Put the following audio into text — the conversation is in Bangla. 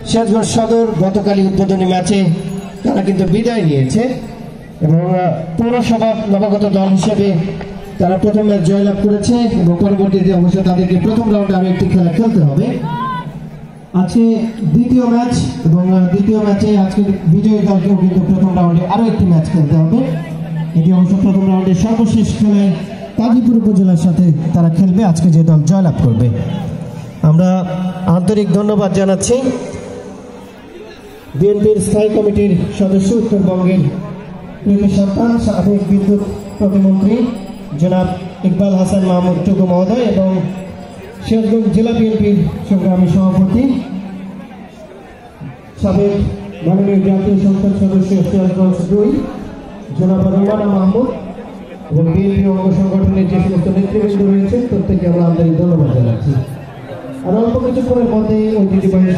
সিরাজগঞ্জ সদর গতকালই উদ্বোধনী ম্যাচে তারা কিন্তু বিদায় নিয়েছে এবং পৌরসভা নবাগত দল হিসেবে তারা প্রথম ম্যাচ জয়লাভ করেছে এবং পরবর্তীতে অবশ্য তাদেরকে প্রথম রাউন্ডে আরো একটি খেলা খেলতে হবে। আজকে দ্বিতীয় ম্যাচ এবং দ্বিতীয় ম্যাচে আজকে বিজয়ী দলকেও কিন্তু প্রথম রাউন্ডে আরো একটি ম্যাচ খেলতে হবে। এটি অবশ্য প্রথম রাউন্ডের সর্বশেষ খেলায় কাজীপুর উপজেলার সাথে তারা খেলবে আজকে যে দল জয়লাভ করবে। আমরা আন্তরিক ধন্যবাদ জানাচ্ছি বিএনপির স্থায়ী কমিটির সদস্য উত্তরবঙ্গের কৃতি সন্তান সাবেক বিদ্যুৎ প্রতিমন্ত্রী জনাব ইকবাল হাসান মাহমুদ টুকু মহোদয় এবং সিরাজগঞ্জ জেলা বিএনপির সংগ্রামী সভাপতি সাবেক মাননীয় জাতীয় সংসদ সদস্য সিরাজগঞ্জ 2 জনাব রুমানা মাহমুদ এবং বিএনপি অঙ্গ সংগঠনের যে সমস্ত নেতৃবৃন্দ রয়েছে প্রত্যেকে আমরা আন্তরিক ধন্যবাদ জানাচ্ছি। আর অল্প কিছুক্ষণের মধ্যে ঐতিহ্যবাহী